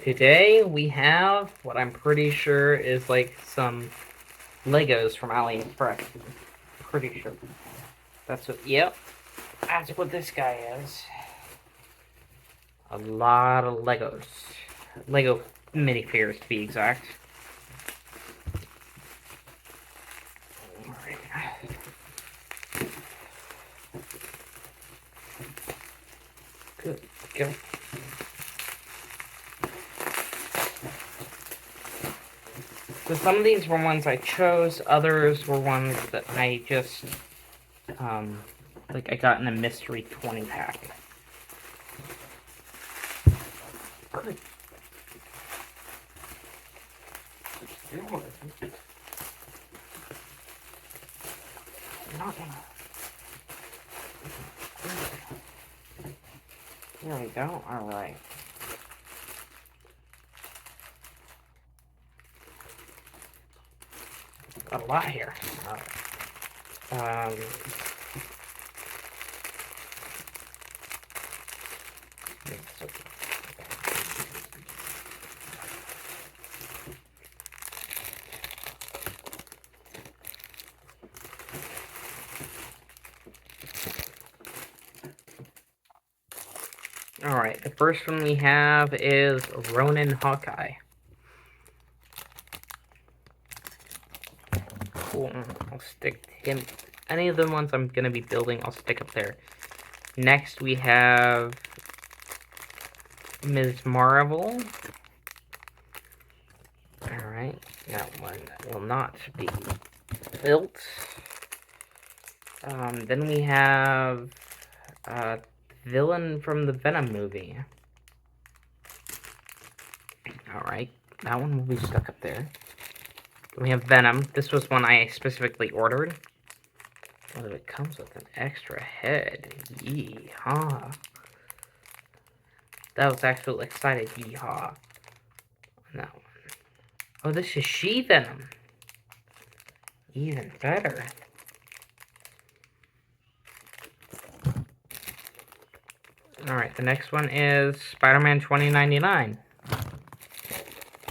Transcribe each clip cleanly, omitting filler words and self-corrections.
Today we have what I'm pretty sure is like some Legos from AliExpress. Pretty sure. That's what, yep, that's what this guy is. A lot of Legos. Lego minifigures to be exact. Alright. Good, go. So some of these were ones I chose, others were ones that I just, like I got in a mystery 20 pack. Good. There we go, alright. Got a lot here. Alright, the first one we have is Ronin Hawkeye. Cool. I'll stick him. Any of the ones I'm going to be building, I'll stick up there. Next, we have Ms. Marvel. Alright, that one will not be built. Then we have villain from the Venom movie. Alright, that one will be stuck up there. Then we have Venom. This was one I specifically ordered. Oh, it comes with an extra head. Yeehaw. That was actually excited. Yeehaw. That one. Oh, this is She-Venom. Even better. Alright, the next one is Spider-Man 2099.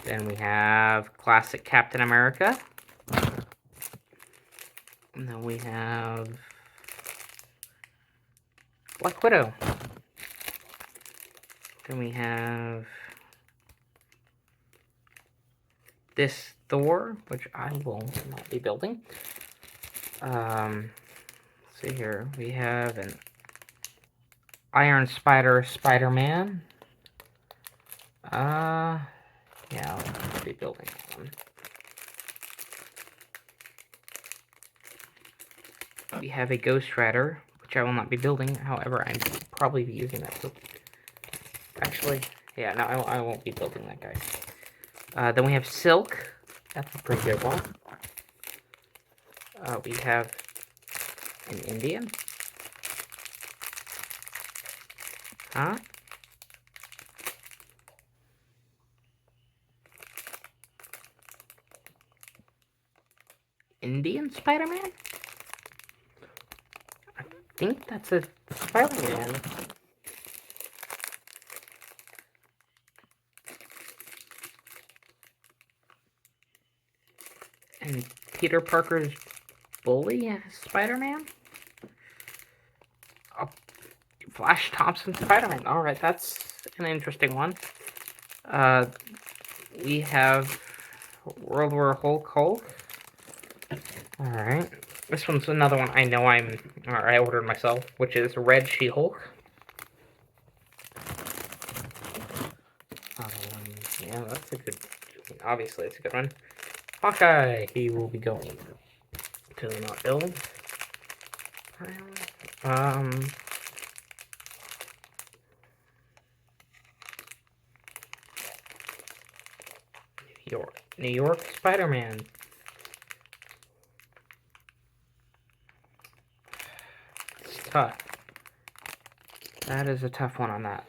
Then we have classic Captain America. And then we have Black Widow. Then we have this Thor, which I will not be building. Let's see here. We have an Iron Spider Spider-Man. Yeah, I'll be building that one. We have a Ghost Rider, which I will not be building. However, I'm probably be using that. Actually, yeah, no, I won't be building that guy. Then we have Silk. That's a pretty good one. We have an Indian. Huh? Indian Spider-Man? I think that's a Spider-Man. And Peter Parker's bully Spider-Man? Oh, Flash Thompson Spider-Man. Alright, that's an interesting one. We have World War Hulk. Alright. This one's another one I know I ordered myself, which is Red She-Hulk. Yeah, that's a good, obviously it's a good one. Hawkeye, he will be going to not build. New York Spider-Man. It's tough. That is a tough one on that.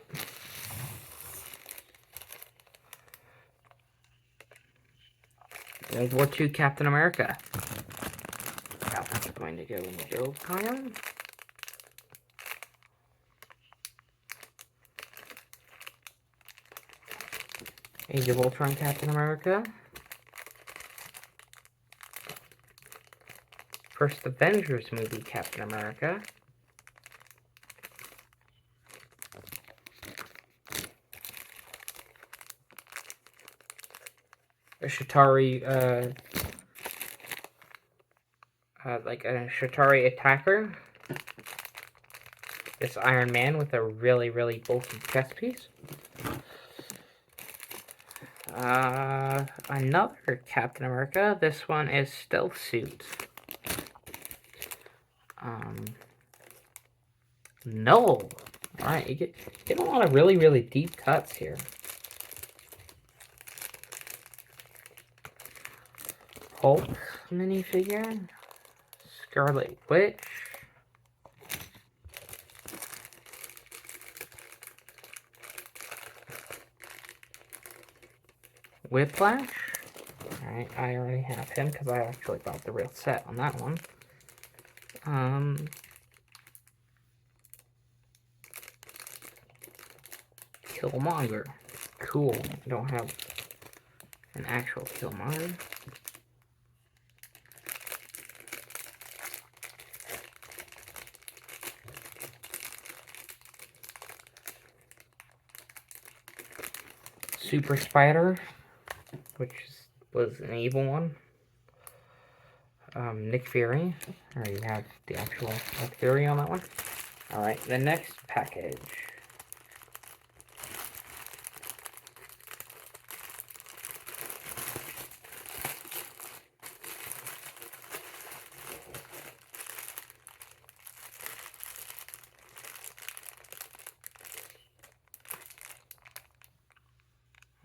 World War II Captain America. That's going to go in the build pile. Age of Ultron Captain America. First Avengers movie Captain America. A Shatari, like a Shatari attacker. This Iron Man with a really, really bulky chest piece. Another Captain America. This one is Stealth Suit. No. Alright, you get a lot of really, really deep cuts here. Hulk minifigure. Scarlet Witch. Whiplash. Alright, I already have him because I actually bought the real set on that one. Killmonger. Cool. I don't have an actual Killmonger. Super Spider, which was an evil one. Nick Fury. I already have the actual Nick Fury on that one. Alright, the next package.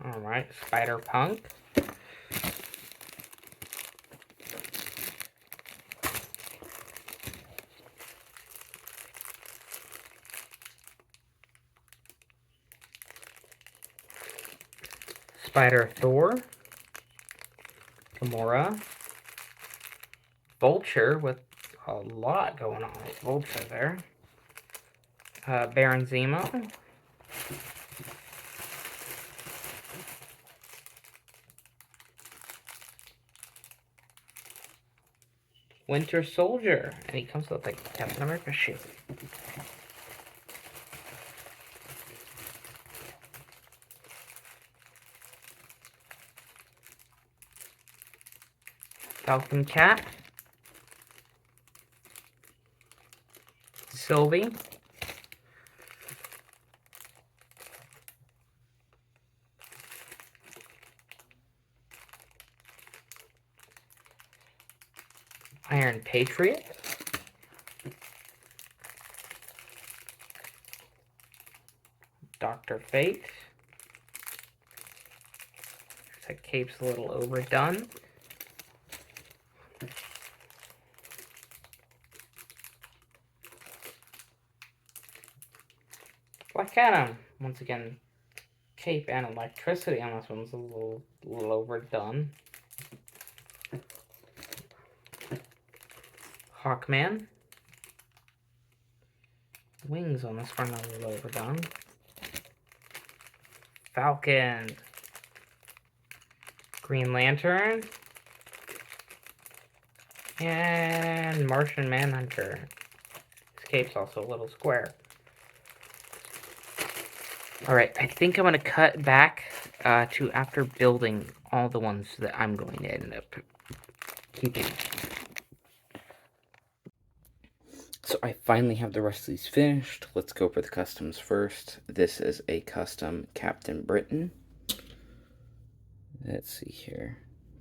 Alright, Spider-Punk. Spider-Thor. Gamora. Vulture with a lot going on with Vulture there. Baron Zemo. Winter Soldier, and he comes with like Captain America shit. Falcon Cat. Sylvie. Iron Patriot. Dr. Fate. That cape's a little overdone. Black Adam. Once again, cape and electricity on this one's a little overdone. Hawkman. Wings on this one are a little overdone. Falcon. Green Lantern. And Martian Manhunter. His cape's also a little square. Alright, I think I'm going to cut back to after building all the ones that I'm going to end up keeping. So I finally have the rest of these finished. Let's go for the customs first. This is a custom Captain Britain. Let's see here.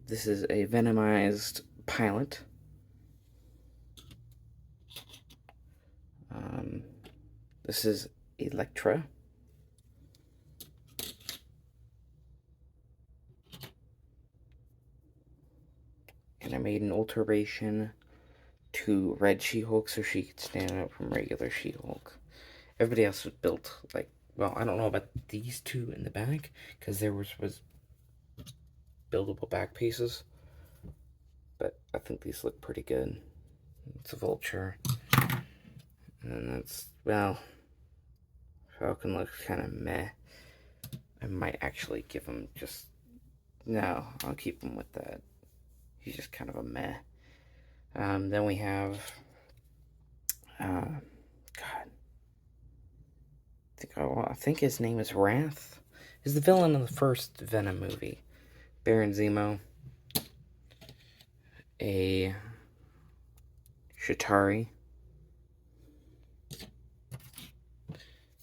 This is a Venomized pilot. This is Elektra. And I made an alteration to Red She-Hulk so she could stand out from regular She-Hulk. Everybody else was built like, well, I don't know about these two in the back because there was buildable back pieces, but I think these look pretty good. It's a Vulture, and that's, well, Falcon looks kind of meh. I might actually give him just... No, I'll keep him with that. He's just kind of a meh. Then we have... God. I think his name is Wrath. He's the villain in the first Venom movie. Baron Zemo. A... Shatari.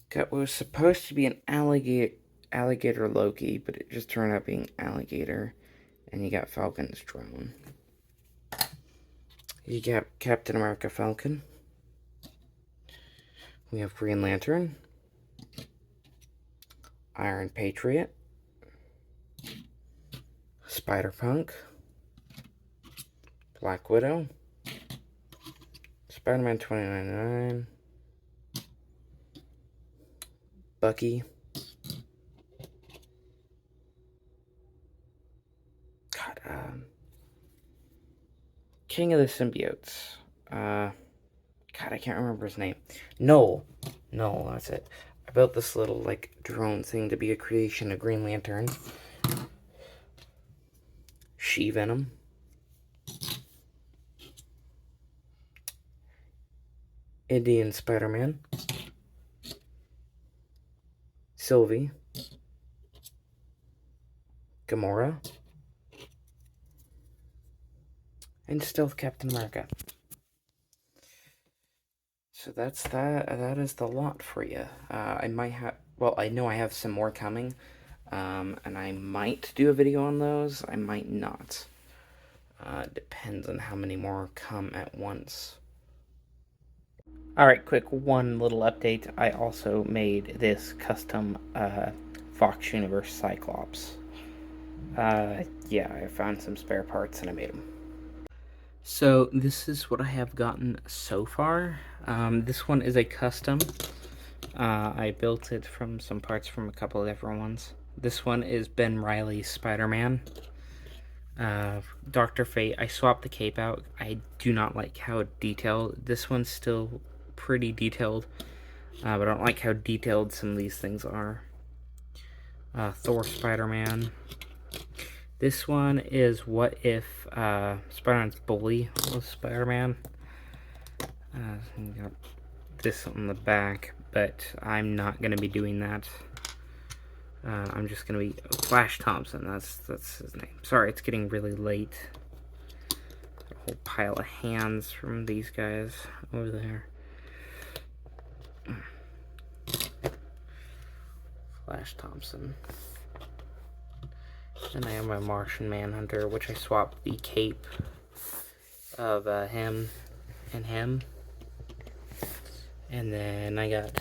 Got what was supposed to be an alligator Loki, but it just turned out being alligator. And you got Falcon's drone. You got Captain America Falcon. We have Green Lantern. Iron Patriot. Spider-Punk. Black Widow. Spider-Man 2099. Bucky. God, King of the Symbiotes. God, I can't remember his name. Noel, that's it. I built this little, like, drone thing to be a creation of Green Lantern. She-Venom. Indian Spider-Man. Sylvie. Gamora. And Stealth Captain America. So that's that. That is the lot for you. I might have... Well, I know I have some more coming. And I might do a video on those. I might not. Depends on how many more come at once. Alright, quick one little update. I also made this custom Fox Universe Cyclops. Yeah, I found some spare parts and I made them. So this is what I have gotten so far. This one is a custom. I built it from some parts from a couple of different ones. This one is Ben Reilly's Spider-Man. Dr. Fate, I swapped the cape out. I do not like how detailed. This one's still pretty detailed, but I don't like how detailed some of these things are. Thor Spider-Man. This one is what if Spider-Man's bully was Spider-Man. Got this on the back, but I'm not going to be doing that. I'm just going to be Flash Thompson. That's his name. Sorry, it's getting really late. A whole pile of hands from these guys over there. Flash Thompson. Then I have my Martian Manhunter, which I swapped the cape of him and him. And then I got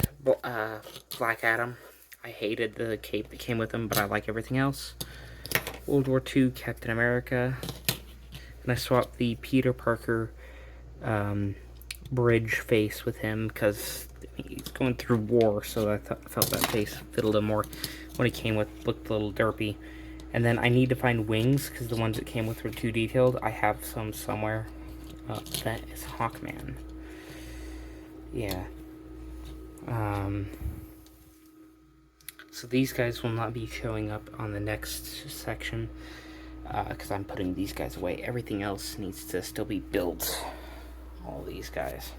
Black Adam. I hated the cape that came with him, but I like everything else. World War II Captain America. And I swapped the Peter Parker bridge face with him because he's going through war, so I felt that face fitted him more. What he came with looked a little derpy. And then I need to find wings because the ones that came with were too detailed. I have some somewhere. That is Hawkman. Yeah. So these guys will not be showing up on the next section because I'm putting these guys away. Everything else needs to still be built. All these guys.